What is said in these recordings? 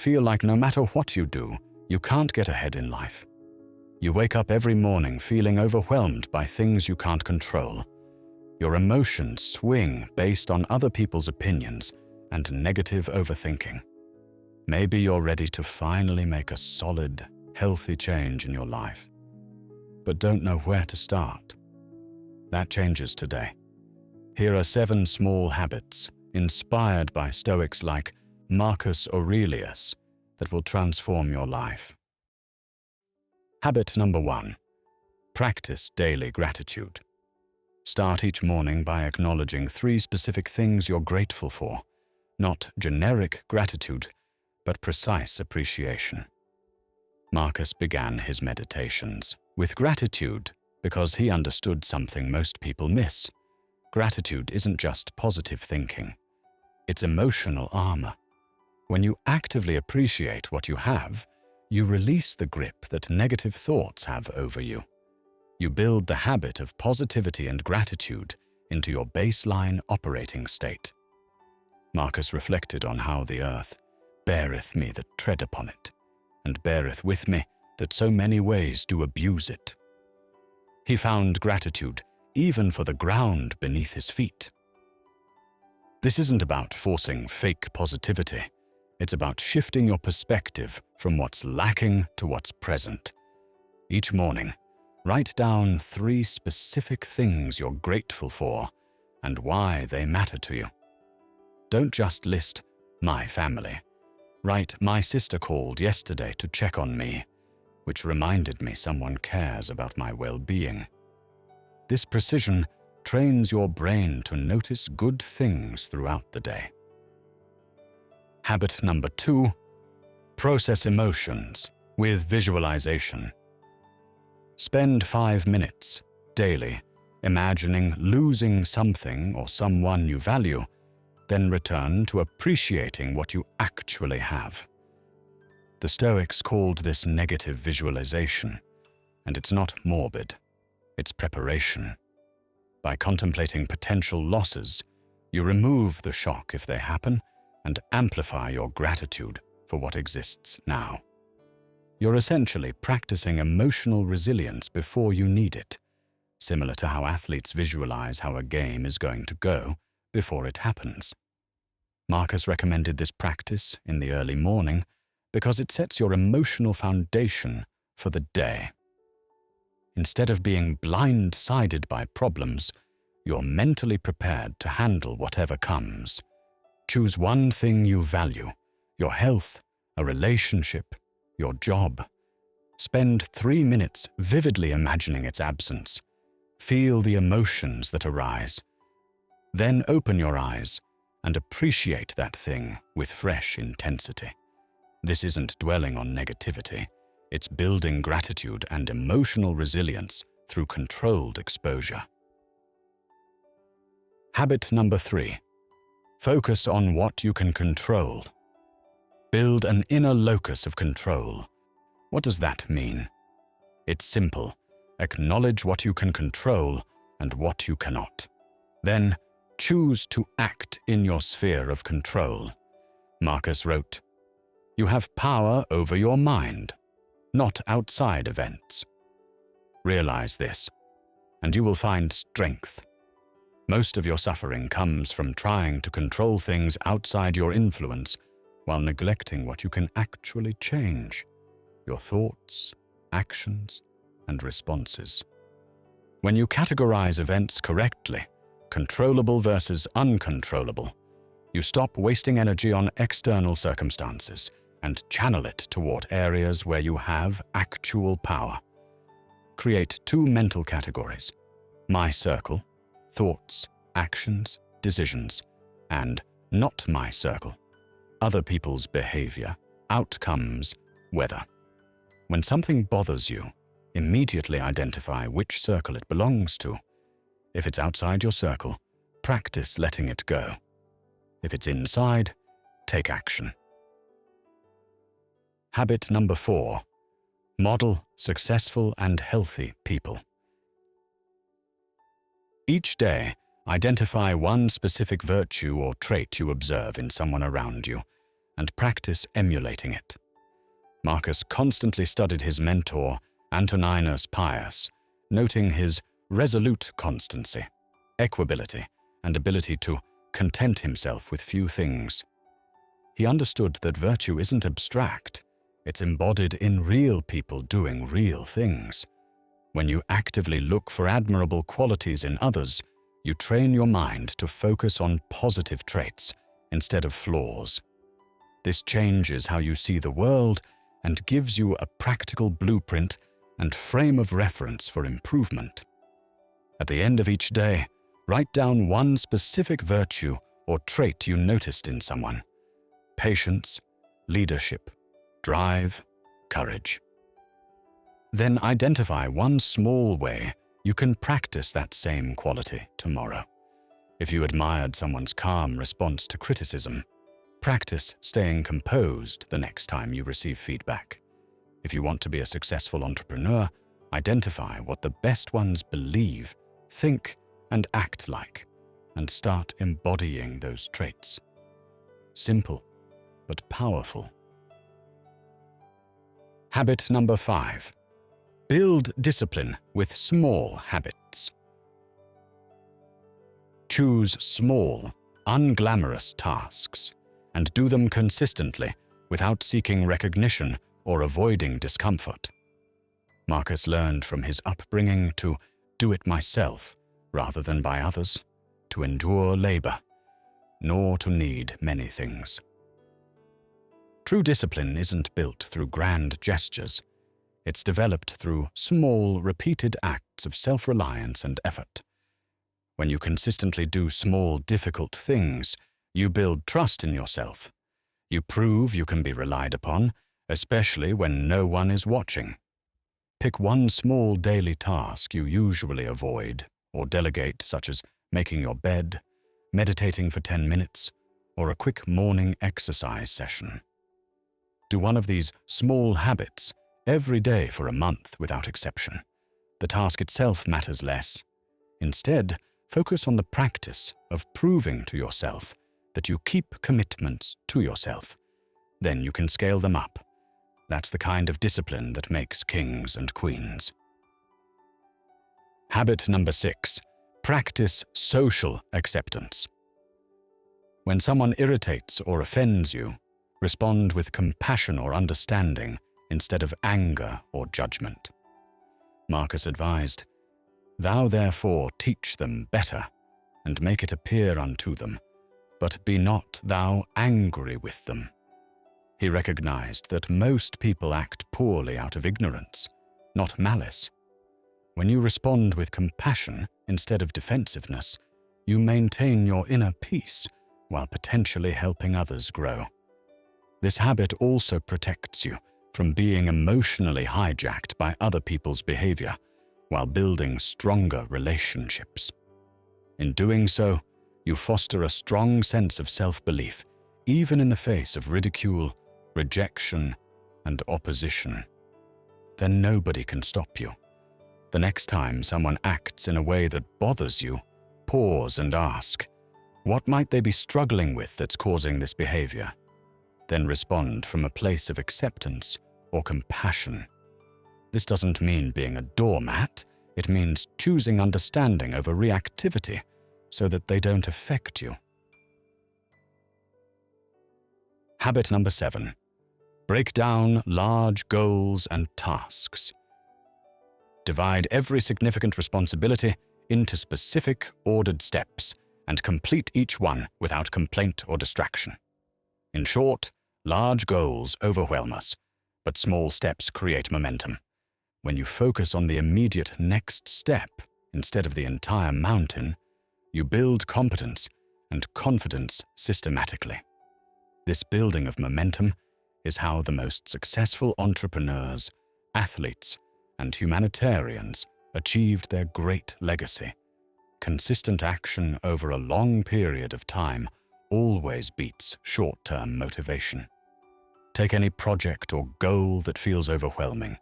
feel like no matter what you do, you can't get ahead in life. You wake up every morning feeling overwhelmed by things you can't control. Your emotions swing based on other people's opinions and negative overthinking. Maybe you're ready to finally make a solid, healthy change in your life, but don't know where to start. That changes today. Here are 7 small habits inspired by Stoics like Marcus Aurelius that will transform your life. Habit number 1. Practice daily gratitude. Start each morning by acknowledging 3 specific things you're grateful for, not generic gratitude, but precise appreciation. Marcus began his meditations with gratitude because he understood something most people miss. Gratitude isn't just positive thinking. It's emotional armor. When you actively appreciate what you have, you release the grip that negative thoughts have over you. You build the habit of positivity and gratitude into your baseline operating state. Marcus reflected on how the earth beareth me that tread upon it, and beareth with me that so many ways do abuse it. He found gratitude even for the ground beneath his feet. This isn't about forcing fake positivity. It's about shifting your perspective from what's lacking to what's present. Each morning, write down 3 specific things you're grateful for and why they matter to you. Don't just list, "my family." Write, "my sister called yesterday to check on me, which reminded me someone cares about my well-being." This precision trains your brain to notice good things throughout the day. Habit number 2. Process emotions with visualization. Spend 5 minutes daily imagining losing something or someone you value, then return to appreciating what you actually have. The Stoics called this negative visualization, and it's not morbid, it's preparation. By contemplating potential losses, you remove the shock if they happen and amplify your gratitude for what exists now. You're essentially practicing emotional resilience before you need it, similar to how athletes visualize how a game is going to go before it happens. Marcus recommended this practice in the early morning because it sets your emotional foundation for the day. Instead of being blindsided by problems, you're mentally prepared to handle whatever comes. Choose one thing you value: your health, a relationship, your job. Spend 3 minutes vividly imagining its absence. Feel the emotions that arise. Then open your eyes and appreciate that thing with fresh intensity. This isn't dwelling on negativity. It's building gratitude and emotional resilience through controlled exposure. Habit number 3. Focus on what you can control. Build an inner locus of control. What does that mean? It's simple. Acknowledge what you can control and what you cannot. Then choose to act in your sphere of control. Marcus wrote, "You have power over your mind, not outside events." Realize this, and you will find strength. Most of your suffering comes from trying to control things outside your influence while neglecting what you can actually change: your thoughts, actions, and responses. When you categorize events correctly, controllable versus uncontrollable, you stop wasting energy on external circumstances and channel it toward areas where you have actual power. Create 2 mental categories: my circle, thoughts, actions, decisions, and not my circle, other people's behavior, outcomes, weather. When something bothers you, immediately identify which circle it belongs to. If it's outside your circle, practice letting it go. If it's inside, take action. Habit number 4. Model successful and healthy people. Each day, identify one specific virtue or trait you observe in someone around you. and practice emulating it. Marcus constantly studied his mentor, Antoninus Pius, noting his resolute constancy, equability, and ability to content himself with few things. He understood that virtue isn't abstract, it's embodied in real people doing real things. When you actively look for admirable qualities in others, you train your mind to focus on positive traits instead of flaws. This changes how you see the world and gives you a practical blueprint and frame of reference for improvement. At the end of each day, write down one specific virtue or trait you noticed in someone. Patience, leadership, drive, courage. Then identify one small way you can practice that same quality tomorrow. If you admired someone's calm response to criticism, practice staying composed the next time you receive feedback. If you want to be a successful entrepreneur, identify what the best ones believe, think, and act like, and start embodying those traits. Simple, but powerful. Habit number 5. Build discipline with small habits. Choose small, unglamorous tasks and do them consistently without seeking recognition or avoiding discomfort. Marcus learned from his upbringing to do it myself rather than by others, to endure labor, nor to need many things. True discipline isn't built through grand gestures. It's developed through small, repeated acts of self-reliance and effort. When you consistently do small, difficult things, you build trust in yourself. You prove you can be relied upon, especially when no one is watching. Pick one small daily task you usually avoid or delegate, such as making your bed, meditating for 10 minutes, or a quick morning exercise session. Do one of these small habits every day for a month without exception. The task itself matters less. Instead, focus on the practice of proving to yourself that you keep commitments to yourself. Then you can scale them up. That's the kind of discipline that makes kings and queens. Habit number 6. Practice social acceptance. When someone irritates or offends you, respond with compassion or understanding instead of anger or judgment. Marcus advised, "Thou therefore teach them better, and make it appear unto them, but be not thou angry with them." He recognized that most people act poorly out of ignorance, not malice. When you respond with compassion instead of defensiveness, you maintain your inner peace while potentially helping others grow. This habit also protects you from being emotionally hijacked by other people's behavior while building stronger relationships. In doing so, you foster a strong sense of self-belief, even in the face of ridicule, rejection, and opposition. Then nobody can stop you. The next time someone acts in a way that bothers you, pause and ask, what might they be struggling with that's causing this behavior? Then respond from a place of acceptance or compassion. This doesn't mean being a doormat. It means choosing understanding over reactivity so that they don't affect you. Habit number 7. Break down large goals and tasks. Divide every significant responsibility into specific, ordered steps and complete each one without complaint or distraction. In short, large goals overwhelm us, but small steps create momentum. When you focus on the immediate next step instead of the entire mountain, you build competence and confidence systematically. This building of momentum is how the most successful entrepreneurs, athletes, and humanitarians achieved their great legacy. Consistent action over a long period of time always beats short-term motivation. Take any project or goal that feels overwhelming.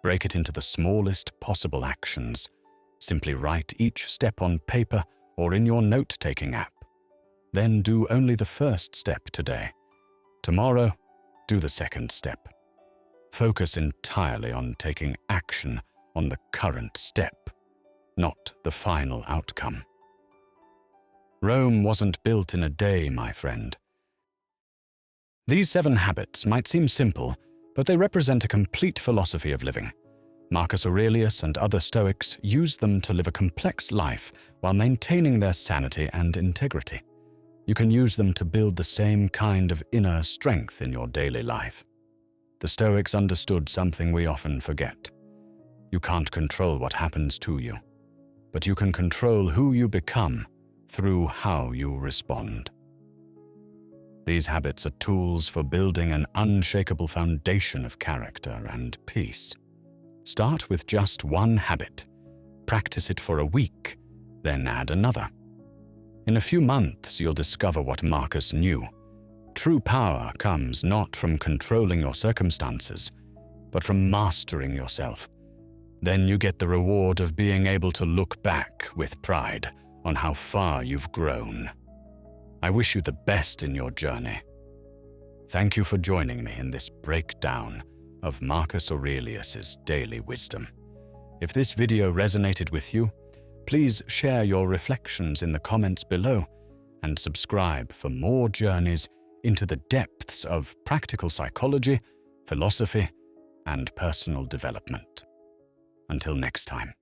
Break it into the smallest possible actions. Simply write each step on paper or in your note-taking app. Then do only the first step today. Tomorrow, do the second step. Focus entirely on taking action on the current step, not the final outcome. Rome wasn't built in a day, my friend. These 7 habits might seem simple, but they represent a complete philosophy of living. Marcus Aurelius and other Stoics used them to live a complex life while maintaining their sanity and integrity. You can use them to build the same kind of inner strength in your daily life. The Stoics understood something we often forget. You can't control what happens to you, but you can control who you become through how you respond. These habits are tools for building an unshakable foundation of character and peace. Start with just one habit. Practice it for a week, then add another. In a few months, you'll discover what Marcus knew. True power comes not from controlling your circumstances, but from mastering yourself. Then you get the reward of being able to look back with pride on how far you've grown. I wish you the best in your journey. Thank you for joining me in this breakdown of Marcus Aurelius's daily wisdom. If this video resonated with you, please share your reflections in the comments below and subscribe for more journeys into the depths of practical psychology, philosophy, and personal development. Until next time.